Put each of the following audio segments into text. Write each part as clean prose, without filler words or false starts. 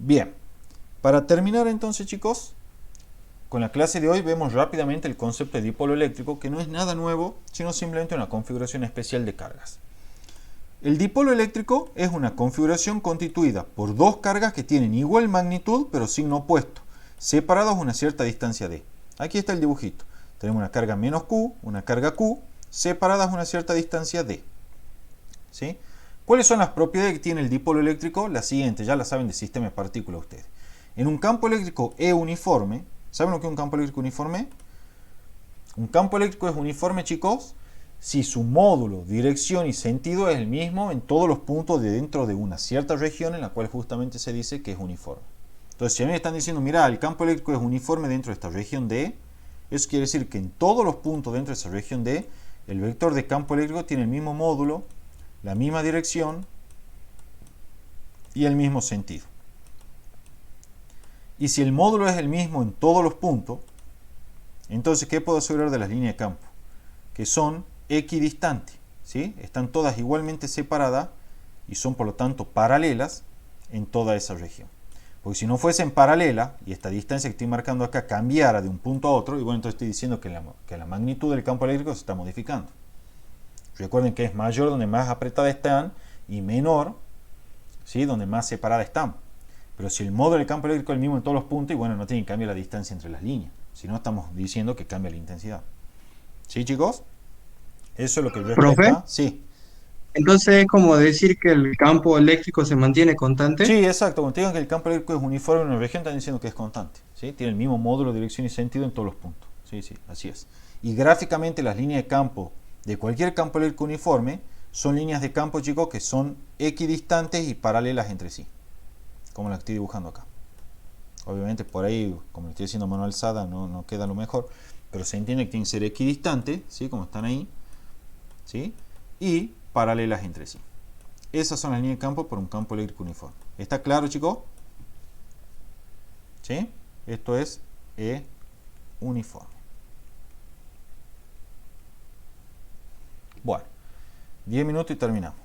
Bien, para terminar entonces, chicos, con la clase de hoy vemos rápidamente el concepto de dipolo eléctrico, que no es nada nuevo, sino simplemente una configuración especial de cargas. El dipolo eléctrico es una configuración constituida por dos cargas que tienen igual magnitud pero signo opuesto, separados a una cierta distancia d. Aquí está el dibujito. Tenemos una carga menos Q, una carga Q, separadas a una cierta distancia d. ¿Sí? ¿Cuáles son las propiedades que tiene el dipolo eléctrico? Las siguientes, ya las saben de sistema de partículas ustedes. En un campo eléctrico E uniforme, ¿saben lo que es un campo eléctrico uniforme? Un campo eléctrico es uniforme, chicos, si su módulo, dirección y sentido es el mismo en todos los puntos de dentro de una cierta región en la cual justamente se dice que es uniforme. Entonces, si a mí me están diciendo, mira, el campo eléctrico es uniforme dentro de esta región D, eso quiere decir que en todos los puntos dentro de esa región D, el vector de campo eléctrico tiene el mismo módulo, la misma dirección y el mismo sentido. Y si el módulo es el mismo en todos los puntos, entonces, ¿qué puedo asegurar de las líneas de campo? Que son equidistantes, ¿sí? Están todas igualmente separadas y son por lo tanto paralelas en toda esa región. Porque si no fuesen paralelas y esta distancia que estoy marcando acá cambiara de un punto a otro, y bueno, entonces estoy diciendo que la magnitud del campo eléctrico se está modificando. Recuerden que es mayor donde más apretadas están y menor, ¿sí?, donde más separadas están. Pero si el módulo del campo eléctrico es el mismo en todos los puntos, y bueno, no tiene que cambiar la distancia entre las líneas. Si no, estamos diciendo que cambia la intensidad. ¿Sí, chicos? Eso es lo que Profe, respecta. Sí. entonces es como decir que el campo eléctrico se mantiene constante. Sí, exacto. Cuando te digan que el campo eléctrico es uniforme en una región, están diciendo que es constante. ¿Sí? Tiene el mismo módulo, dirección y sentido en todos los puntos. Sí, sí, así es. Y gráficamente las líneas de campo de cualquier campo eléctrico uniforme son líneas de campo, chicos, que son equidistantes y paralelas entre sí. Como la que estoy dibujando acá. Obviamente por ahí, como lo estoy haciendo a mano alzada, no queda lo mejor. Pero se entiende que tienen que ser equidistantes, ¿sí?, como están ahí, ¿sí?, y paralelas entre sí. Esas son las líneas de campo por un campo eléctrico uniforme. ¿Está claro, chicos? ¿Sí? Esto es E uniforme. Bueno, 10 minutos y terminamos.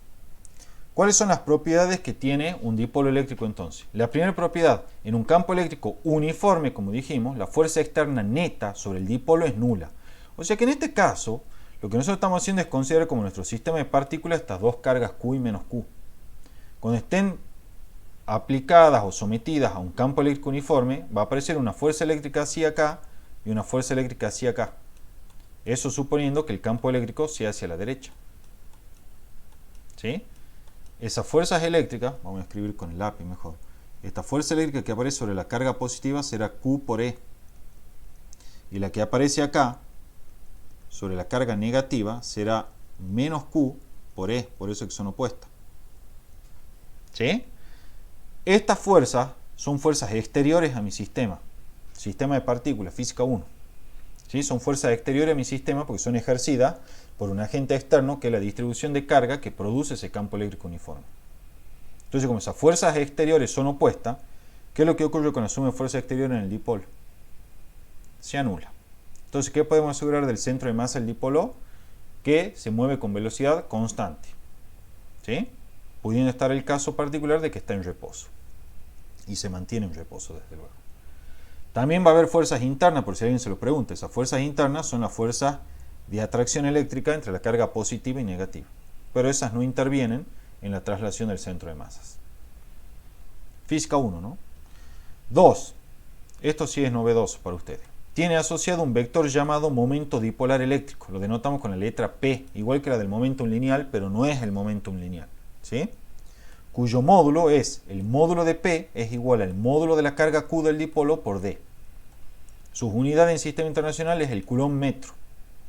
¿Cuáles son las propiedades que tiene un dipolo eléctrico entonces? La primera propiedad, en un campo eléctrico uniforme, como dijimos, la fuerza externa neta sobre el dipolo es nula. O sea que en este caso, lo que nosotros estamos haciendo es considerar como nuestro sistema de partículas estas dos cargas Q y menos Q. Cuando estén aplicadas o sometidas a un campo eléctrico uniforme, va a aparecer una fuerza eléctrica hacia acá y una fuerza eléctrica hacia acá. Eso suponiendo que el campo eléctrico sea hacia la derecha. ¿Sí? Esas fuerzas eléctricas, vamos a escribir con el lápiz mejor, esta fuerza eléctrica que aparece sobre la carga positiva será Q por E. Y la que aparece acá, sobre la carga negativa, será menos Q por E, por eso que son opuestas. ¿Sí? Estas fuerzas son fuerzas exteriores a mi sistema de partículas, física 1. ¿Sí? Son fuerzas exteriores a mi sistema porque son ejercidas por un agente externo que es la distribución de carga que produce ese campo eléctrico uniforme. Entonces, como esas fuerzas exteriores son opuestas, ¿qué es lo que ocurre con la suma de fuerza exterior en el dipolo? Se anula. Entonces, ¿qué podemos asegurar del centro de masa del dipolo? Que se mueve con velocidad constante. ¿Sí? Pudiendo estar el caso particular de que está en reposo. Y se mantiene en reposo, desde luego. También va a haber fuerzas internas, por si alguien se lo pregunta. Esas fuerzas internas son las fuerzas de atracción eléctrica entre la carga positiva y negativa. Pero esas no intervienen en la traslación del centro de masas. Física 1, ¿no? 2. Esto sí es novedoso para ustedes. Tiene asociado un vector llamado momento dipolar eléctrico. Lo denotamos con la letra P, igual que la del momentum lineal, pero no es el momentum lineal. ¿Sí? Cuyo módulo es, el módulo de P es igual al módulo de la carga Q del dipolo por D. Sus unidades en sistema internacional es el coulomb metro.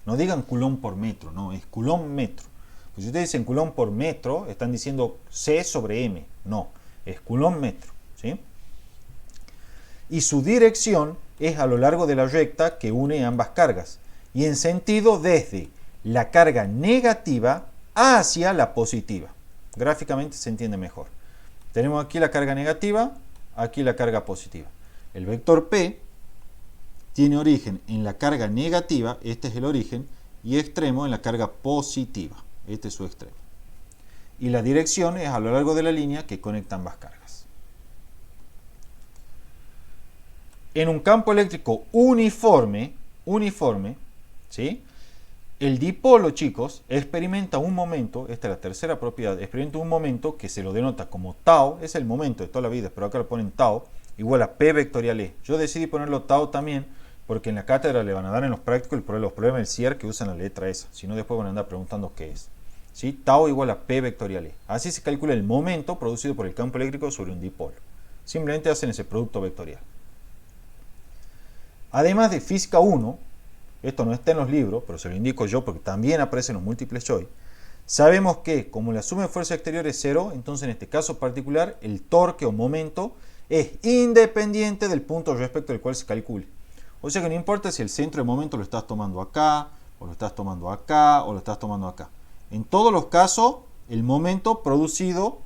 No digan coulomb por metro, no, es coulomb metro. Pues si ustedes dicen coulomb por metro, están diciendo C sobre M. No, es coulomb metro. ¿Sí? Y su dirección es a lo largo de la recta que une ambas cargas. Y en sentido desde la carga negativa hacia la positiva. Gráficamente se entiende mejor. Tenemos aquí la carga negativa, aquí la carga positiva. El vector P tiene origen en la carga negativa, este es el origen, y extremo en la carga positiva, este es su extremo. Y la dirección es a lo largo de la línea que conecta ambas cargas. En un campo eléctrico uniforme, ¿sí? El dipolo, chicos, experimenta un momento, esta es la tercera propiedad, experimenta un momento que se lo denota como tau, es el momento de toda la vida, pero acá lo ponen tau, igual a P vectorial E. Yo decidí ponerlo tau también, porque en la cátedra le van a dar en los prácticos los problemas del CIER que usan la letra esa, si no después van a andar preguntando qué es. ¿Sí? Tau igual a P vectorial E. Así se calcula el momento producido por el campo eléctrico sobre un dipolo. Simplemente hacen ese producto vectorial. Además de física 1, esto no está en los libros, pero se lo indico yo porque también aparece en los múltiples choice, sabemos que como la suma de fuerza exterior es 0, entonces en este caso particular el torque o momento es independiente del punto respecto al cual se calcule. O sea que no importa si el centro de momento lo estás tomando acá, o lo estás tomando acá, o lo estás tomando acá. En todos los casos, el momento producido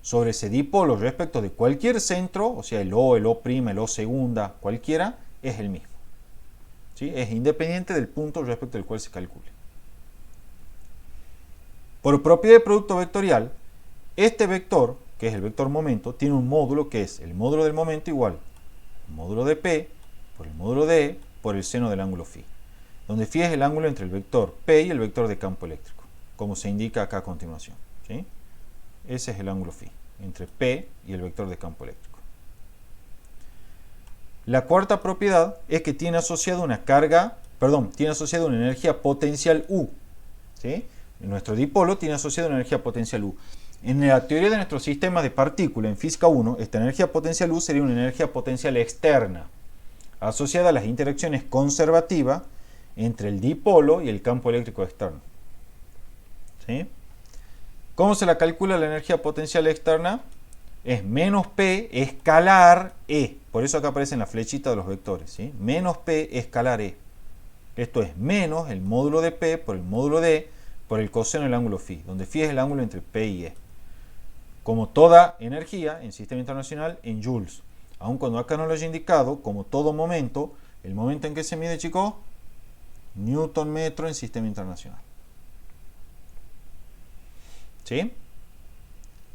sobre ese dipolo respecto de cualquier centro, o sea el O, el O', el O segunda, cualquiera, es el mismo. ¿Sí? Es independiente del punto respecto al cual se calcule. Por propiedad de producto vectorial, este vector, que es el vector momento, tiene un módulo que es el módulo del momento igual al módulo de P por el módulo de E por el seno del ángulo φ, donde φ es el ángulo entre el vector P y el vector de campo eléctrico, como se indica acá a continuación. ¿Sí? Ese es el ángulo φ, entre P y el vector de campo eléctrico. La cuarta propiedad es que tiene asociada una energía potencial U. ¿Sí? Nuestro dipolo tiene asociada una energía potencial U. En la teoría de nuestro sistema de partículas en física 1, esta energía potencial U sería una energía potencial externa, asociada a las interacciones conservativas entre el dipolo y el campo eléctrico externo. ¿Sí? ¿Cómo se la calcula la energía potencial externa? Es menos P escalar E. Por eso acá aparecen las flechitas de los vectores. ¿Sí? Menos P escalar E. Esto es menos el módulo de P por el módulo de E por el coseno del ángulo φ, donde φ es el ángulo entre P y E. Como toda energía en sistema internacional en joules. Aun cuando acá no lo haya indicado, como todo momento, el momento en que se mide, chicos, Newton metro en sistema internacional. ¿Sí?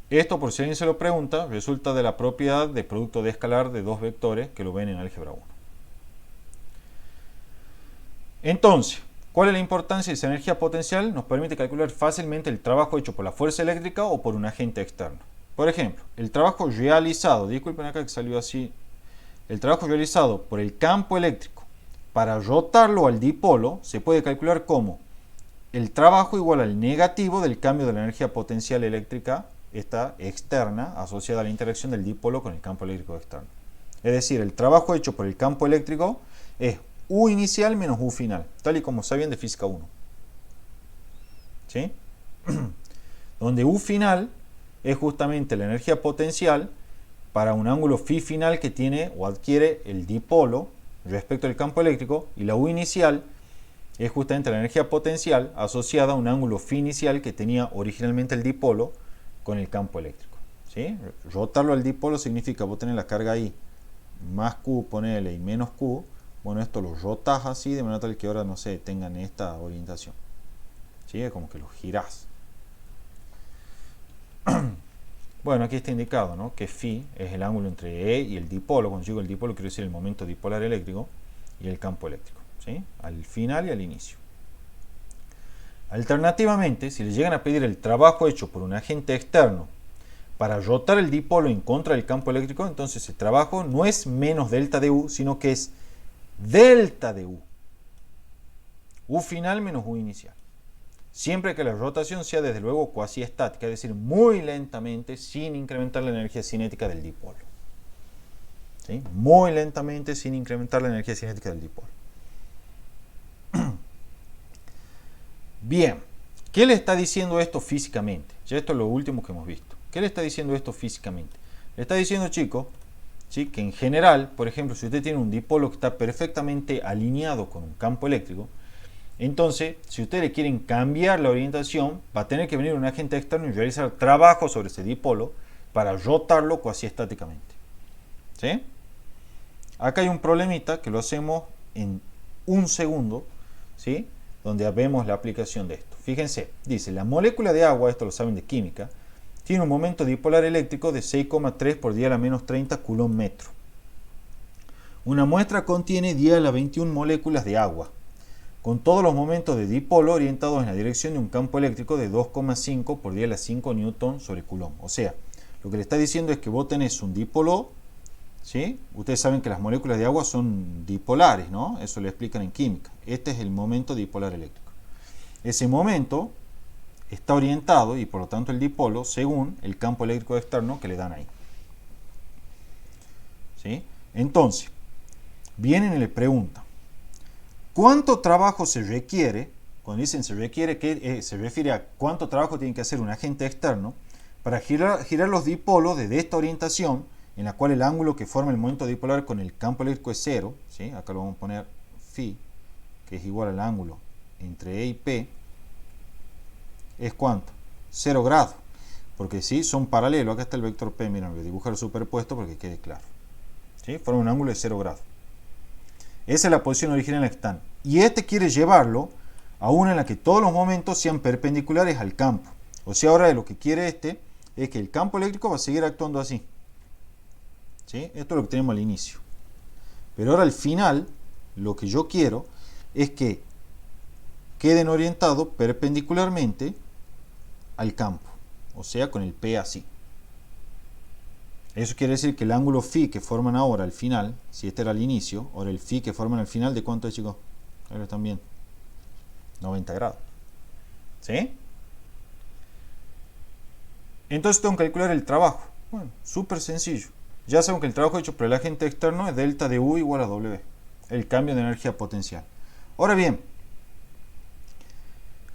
Esto, por si alguien se lo pregunta, resulta de la propiedad de producto de escalar de dos vectores que lo ven en álgebra 1. Entonces, ¿cuál es la importancia de esa energía potencial? Nos permite calcular fácilmente el trabajo hecho por la fuerza eléctrica o por un agente externo. Por ejemplo, el trabajo realizado, disculpen acá que salió así, el trabajo realizado por el campo eléctrico para rotarlo al dipolo se puede calcular como el trabajo igual al negativo del cambio de la energía potencial eléctrica esta externa asociada a la interacción del dipolo con el campo eléctrico externo. Es decir, el trabajo hecho por el campo eléctrico es U inicial menos U final, tal y como sabían de física 1. ¿Sí? Donde U final es justamente la energía potencial para un ángulo φ final que tiene o adquiere el dipolo respecto al campo eléctrico, y la U inicial es justamente la energía potencial asociada a un ángulo φ inicial que tenía originalmente el dipolo con el campo eléctrico. ¿Sí? Rotarlo al dipolo significa vos tenés la carga ahí, más Q, ponele, y menos Q. Bueno, esto lo rotas así de manera tal que ahora, no sé, tengan esta orientación. ¿Sí? Es como que lo girás. Bueno, aquí está indicado, ¿no?, que φ es el ángulo entre E y el dipolo. Cuando digo el dipolo, quiero decir el momento dipolar eléctrico y el campo eléctrico. ¿Sí? Al final y al inicio. Alternativamente, si le llegan a pedir el trabajo hecho por un agente externo para rotar el dipolo en contra del campo eléctrico, entonces el trabajo no es menos delta de U, sino que es delta de U. U final menos U inicial. Siempre que la rotación sea desde luego cuasi estática, es decir, muy lentamente, sin incrementar la energía cinética del dipolo. ¿Sí? Muy lentamente, sin incrementar la energía cinética del dipolo. Bien, ¿qué le está diciendo esto físicamente? Ya esto es lo último que hemos visto. ¿Qué le está diciendo esto físicamente? Le está diciendo, chicos, ¿sí?, que en general, por ejemplo, si usted tiene un dipolo que está perfectamente alineado con un campo eléctrico, entonces, si ustedes quieren cambiar la orientación, va a tener que venir un agente externo y realizar trabajo sobre ese dipolo para rotarlo cuasi estáticamente. ¿Sí? Acá hay un problemita que lo hacemos en un segundo, ¿sí?, donde vemos la aplicación de esto. Fíjense, dice, la molécula de agua, esto lo saben de química, tiene un momento dipolar eléctrico de 6,3 por 10 a la menos 30 coulomb metro. Una muestra contiene 10 a la 21 moléculas de agua, con todos los momentos de dipolo orientados en la dirección de un campo eléctrico de 2,5 por 10 a la 5 newton sobre coulomb. O sea, lo que le está diciendo es que vos tenés un dipolo, ¿sí? Ustedes saben que las moléculas de agua son dipolares, ¿no? Eso lo explican en química. Este es el momento dipolar eléctrico. Ese momento está orientado, y por lo tanto el dipolo, según el campo eléctrico externo que le dan ahí. ¿Sí? Entonces, vienen y le preguntan, ¿cuánto trabajo se requiere? Cuando dicen se requiere, que se refiere a cuánto trabajo tiene que hacer un agente externo para girar los dipolos desde esta orientación, en la cual el ángulo que forma el momento dipolar con el campo eléctrico es 0, ¿sí? Acá lo vamos a poner phi, que es igual al ángulo entre E y P, es ¿cuánto? 0 grados, porque si son paralelos, acá está el vector P, miren, voy a dibujar superpuesto para que quede claro, ¿sí? Forma un ángulo de 0 grados. Esa es la posición original en la que están. Y este quiere llevarlo a una en la que todos los momentos sean perpendiculares al campo. O sea, ahora lo que quiere este es que el campo eléctrico va a seguir actuando así. ¿Sí? Esto es lo que tenemos al inicio. Pero ahora al final, lo que yo quiero es que queden orientados perpendicularmente al campo. O sea, con el P así. Eso quiere decir que el ángulo phi que forman ahora al final, si este era al inicio, ahora el phi que forman al final, ¿de cuánto es, chicos? Ahora están bien. 90 grados. ¿Sí? Entonces tengo que calcular el trabajo. Bueno, súper sencillo. Ya sabemos que el trabajo hecho por el agente externo es delta de U igual a W. El cambio de energía potencial. Ahora bien,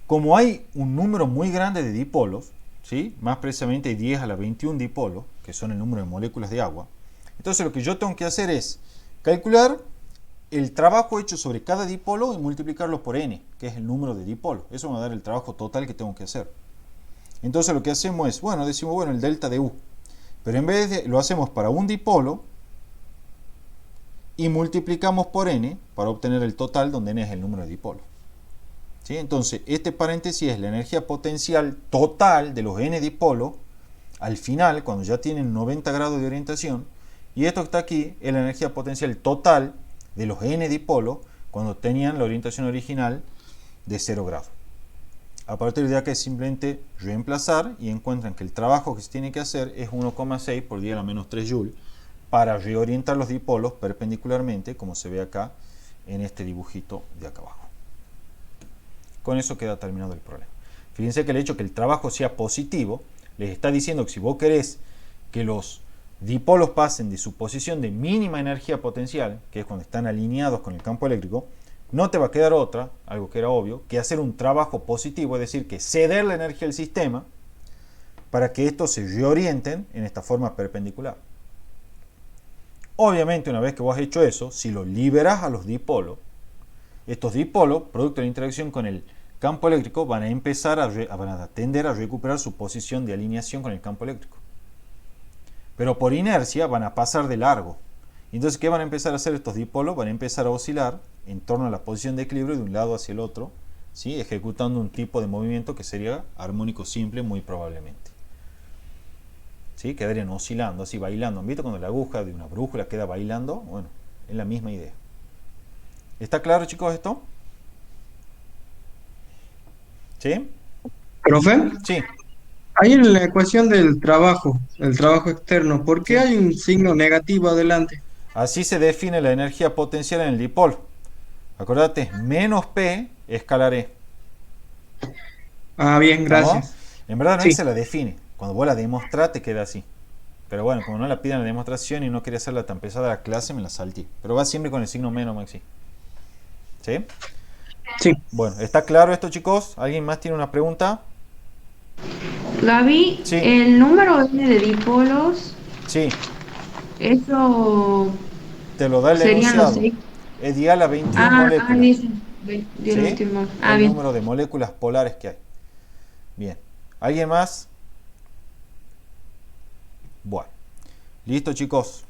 como hay un número muy grande de dipolos, ¿sí? Más precisamente hay 10 a la 21 dipolos, que son el número de moléculas de agua. Entonces lo que yo tengo que hacer es calcular el trabajo hecho sobre cada dipolo y multiplicarlo por n, que es el número de dipolos. Eso me va a dar el trabajo total que tengo que hacer. Entonces lo que hacemos es, bueno, decimos, bueno, el delta de U. Pero en vez de, lo hacemos para un dipolo y multiplicamos por n para obtener el total, donde n es el número de dipolos. ¿Sí? Entonces, este paréntesis es la energía potencial total de los n dipolos al final, cuando ya tienen 90 grados de orientación, y esto que está aquí es la energía potencial total de los n dipolos cuando tenían la orientación original de 0 grados. A partir de acá es simplemente reemplazar y encuentran que el trabajo que se tiene que hacer es 1,6 por 10 a la menos 3 joules para reorientar los dipolos perpendicularmente, como se ve acá en este dibujito de acá abajo. Con eso queda terminado el problema. Fíjense que el hecho de que el trabajo sea positivo les está diciendo que si vos querés que los dipolos pasen de su posición de mínima energía potencial, que es cuando están alineados con el campo eléctrico, no te va a quedar otra, algo que era obvio, que hacer un trabajo positivo, es decir, que ceder la energía del sistema para que estos se reorienten en esta forma perpendicular. Obviamente, una vez que vos has hecho eso, si lo liberás a los dipolos, estos dipolos, producto de la interacción con el campo eléctrico, van a empezar van a tender a recuperar su posición de alineación con el campo eléctrico. Pero por inercia van a pasar de largo. Entonces, ¿qué van a empezar a hacer estos dipolos? Van a empezar a oscilar en torno a la posición de equilibrio de un lado hacia el otro, ¿sí? Ejecutando un tipo de movimiento que sería armónico simple muy probablemente. ¿Sí? Quedarían oscilando, así bailando. ¿Han visto cuando la aguja de una brújula queda bailando? Bueno, es la misma idea. ¿Está claro, chicos, esto? ¿Sí? Profe, Sí, ahí en la ecuación del trabajo, el trabajo externo, ¿por qué sí. hay un signo negativo adelante? Así se define la energía potencial en el dipolo. Acordate, menos P escalar E. Ah, bien, ¿Estamos? gracias. En verdad no es que Sí, se la define. Cuando vos la demostrás te queda así. Pero bueno, como no la piden la demostración y no quería hacerla tan pesada la clase, me la salté. Pero va siempre con el signo menos, Maxi. ¿Sí? sí. Bueno, ¿está claro esto, chicos? ¿Alguien más tiene una pregunta? Gaby, Sí, el número n de dipolos, sí. eso Te lo da el serían los enunciado. 6. Es dial a 21 Ah, moléculas. dicen. Dio la ¿Sí? última. Ah, El bien. número de moléculas polares que hay. Bien. ¿Alguien más? Bueno. Listo, chicos.